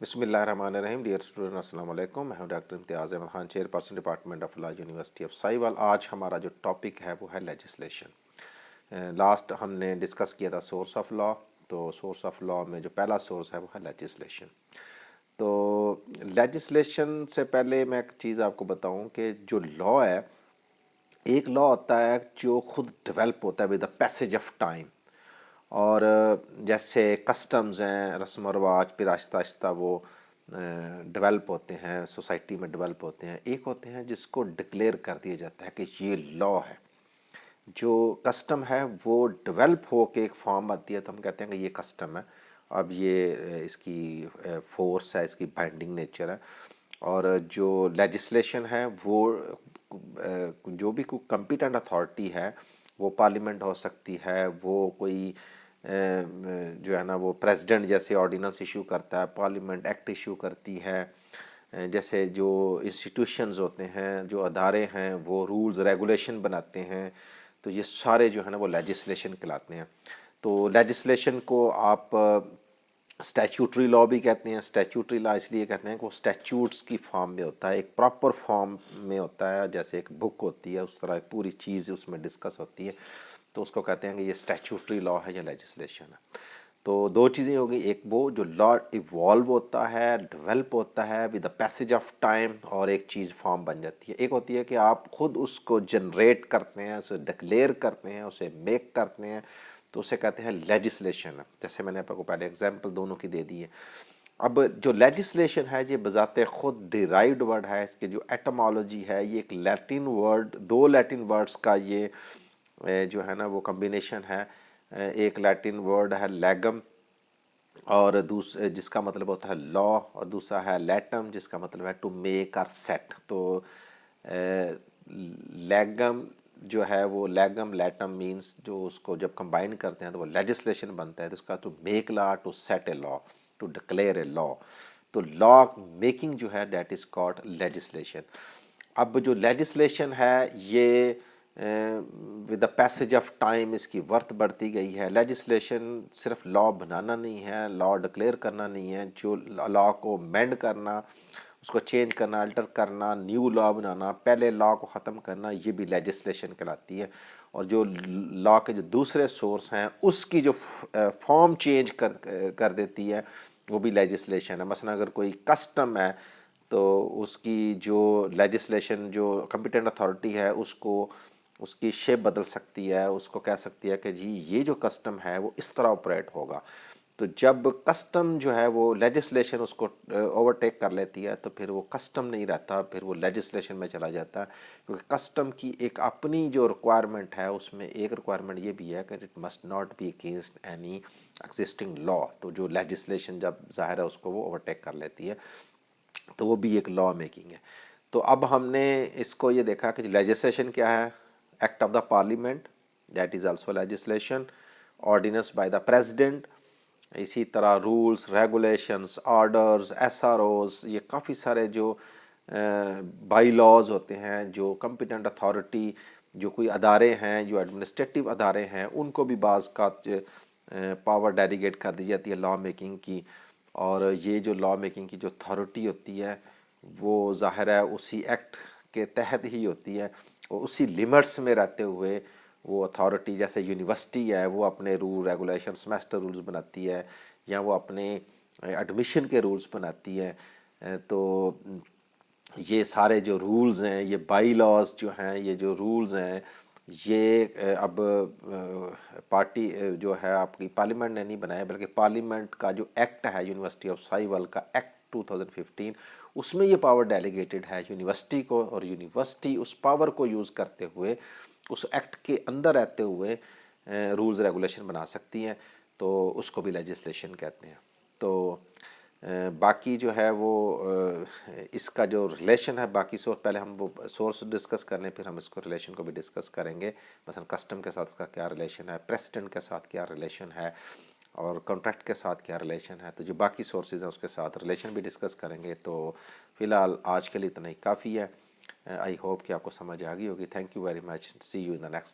بسم اللہ الرحمن الرحیم. ڈیئر اسٹوڈنٹ السلام علیکم. میں ہوں doctor Imtiaz Ahmed Khan, chairperson department of law, university of Sahiwal. آج ہمارا جو ٹاپک ہے وہ ہے لیجسلیشن. لاسٹ ہم نے ڈسکس کیا تھا سورس آف لا. تو سورس آف لا میں جو پہلا سورس ہے وہ ہے لیجسلیشن. تو لیجسلیشن سے پہلے میں ایک چیز آپ کو بتاؤں کہ جو لا ہے, ایک لا ہوتا ہے جو خود ڈیولپ ہوتا ہے with the passage of time. اور جیسے کسٹمز ہیں, رسم و رواج, پھر آہستہ آہستہ وہ ڈیولپ ہوتے ہیں, سوسائٹی میں ڈیولپ ہوتے ہیں. ایک ہوتے ہیں جس کو ڈکلیئر کر دیا جاتا ہے کہ یہ لا ہے. جو کسٹم ہے وہ ڈیولپ ہو کے ایک فارم آتی ہے تو ہم کہتے ہیں کہ یہ کسٹم ہے. اب یہ اس کی فورس ہے, اس کی بائنڈنگ نیچر ہے. اور جو لیجسلیشن ہے وہ جو بھی کوئی کمپیٹنٹ اتھارٹی ہے, وہ پارلیمنٹ ہو سکتی ہے, وہ کوئی جو ہے نا وہ پریزیڈنٹ جیسے آرڈیننس ایشو کرتا ہے, پارلیمنٹ ایکٹ ایشو کرتی ہے. جیسے جو انسٹیٹیوشنز ہوتے ہیں, جو ادارے ہیں, وہ رولز ریگولیشن بناتے ہیں. تو یہ سارے جو ہے نا وہ لیجسلیشن کہلاتے ہیں. تو لیجسلیشن کو آپ اسٹیچوٹری لا بھی کہتے ہیں. اسٹیچوٹری لا اس لیے کہتے ہیں کہ وہ اسٹیچوٹس کی فارم میں ہوتا ہے, ایک پراپر فارم میں ہوتا ہے, جیسے ایک بک ہوتی ہے اس طرح ایک پوری چیز اس میں ڈسکس ہوتی ہے. تو اس کو کہتے ہیں کہ یہ اسٹیچوٹری لا ہے یا لیجسلیشن ہے. تو دو چیزیں ہو گئی, ایک وہ جو لا ایوالو ہوتا ہے, ڈیولپ ہوتا ہے with the passage of time, اور ایک چیز فارم بن جاتی ہے. ایک ہوتی ہے کہ آپ خود اس کو جنریٹ کرتے ہیں, اسے ڈکلیئر کرتے ہیں, اسے میک کرتے ہیں, تو اسے کہتے ہیں لیجسلیشن. جیسے میں نے آپ کو پہلے اگزامپل دونوں کی دے دی ہے. اب جو لیجسلیشن ہے یہ بذات خود ڈیرائیوڈ ورڈ ہے. اس کی جو ایٹمالوجی ہے یہ ایک لیٹن ورڈ, دو لیٹن ورڈز کا یہ جو ہے نا وہ کمبینیشن ہے. ایک لیٹن ورڈ ہے لیگم, اور جس کا مطلب ہوتا ہے لا, اور دوسرا ہے لیٹم جس کا مطلب ہے ٹو میک اور سیٹ. تو لیگم جو ہے وہ لیگم لیٹم مینس جو اس کو جب کمبائن کرتے ہیں تو وہ لیجسلیشن بنتا ہے. تو اس کا to make law, to set a law, to declare a law. تو لا میکنگ جو ہے دیٹ از کالڈ لیجسلیشن. اب جو لیجسلیشن ہے یہ with the passage of time اس کی ورتھ بڑھتی گئی ہے. لیجسلیشن صرف لا بنانا نہیں ہے, لا ڈکلیئر کرنا نہیں ہے, جو لا کو مینڈ کرنا, اس کو چینج کرنا, الٹر کرنا, نیو لا بنانا, پہلے لا کو ختم کرنا, یہ بھی لیجسلیشن کہلاتی ہے. اور جو لا کے جو دوسرے سورس ہیں اس کی جو فارم چینج کر دیتی ہے وہ بھی لیجسلیشن ہے. مثلا اگر کوئی کسٹم ہے تو اس کی جو لیجسلیشن جو کمپیٹنٹ اتھارٹی ہے اس کی شیپ بدل سکتی ہے. اس کو کہہ سکتی ہے کہ جی یہ جو کسٹم ہے وہ اس طرح آپریٹ ہوگا. تو جب کسٹم جو ہے وہ لیجسلیشن اس کو اوورٹیک کر لیتی ہے تو پھر وہ کسٹم نہیں رہتا, پھر وہ لیجسلیشن میں چلا جاتا ہے. کیونکہ کسٹم کی ایک اپنی جو ریکوائرمنٹ ہے, اس میں ایک ریکوائرمنٹ یہ بھی ہے کہ it must not be against any existing law. تو جو لیجسلیشن جب ظاہر ہے اس کو وہ اوورٹیک کر لیتی ہے, تو وہ بھی ایک لا میکنگ ہے. تو اب ہم نے اس کو یہ دیکھا کہ لیجسلیشن کیا ہے, act of the parliament that is also legislation, ordinance by the president, اسی طرح rules, regulations, orders, S R Os, یہ کافی سارے جو بائی لاز ہوتے ہیں. جو کمپیٹنٹ اتھارٹی, جو کوئی ادارے ہیں, جو ایڈمنسٹریٹو ادارے ہیں, ان کو بھی بعض کا پاور ڈیلیگیٹ کر دی جاتی ہے لا میکنگ کی. اور یہ جو لا میکنگ کی جو اتھارٹی ہوتی ہے وہ ظاہر ہے اسی ایکٹ کے تحت ہی ہوتی ہے, اور اسی لیمٹس میں رہتے ہوئے وہ اتھارٹی, جیسے یونیورسٹی ہے وہ اپنے رول ریگولیشن سیمیسٹر رولز بناتی ہے, یا وہ اپنے ایڈمیشن کے رولز بناتی ہے. تو یہ سارے جو رولز ہیں, یہ بائی لاز جو ہیں, یہ جو رولز ہیں, یہ اب پارٹی جو ہے آپ کی پارلیمنٹ نے نہیں بنایا, بلکہ پارلیمنٹ کا جو ایکٹ ہے یونیورسٹی آف ساہیوال کا ایکٹ 2015, اس میں یہ پاور ڈیلیگیٹڈ ہے یونیورسٹی کو. اور یونیورسٹی اس پاور کو یوز کرتے ہوئے, اس ایکٹ کے اندر رہتے ہوئے رولز ریگولیشن بنا سکتی ہیں. تو اس کو بھی لیجسلیشن کہتے ہیں. تو باقی جو ہے وہ اس کا جو ریلیشن ہے باقی سورس, پہلے ہم وہ سورس ڈسکس کر لیں, پھر ہم اس کو ریلیشن کو بھی ڈسکس کریں گے. مثلا کسٹم کے ساتھ اس کا کیا ریلیشن ہے, پریسیڈنٹ کے ساتھ کیا ریلیشن ہے, اور کانٹریکٹ کے ساتھ کیا ریلیشن ہے. تو جو باقی سورسز ہیں اس کے ساتھ ریلیشن بھی ڈسکس کریں گے. تو فی الحال آج کے لیے اتنا ہی کافی ہے. آئی ہوپ کہ آپ کو سمجھ آ گئی ہوگی. Thank you very much. See you in the next.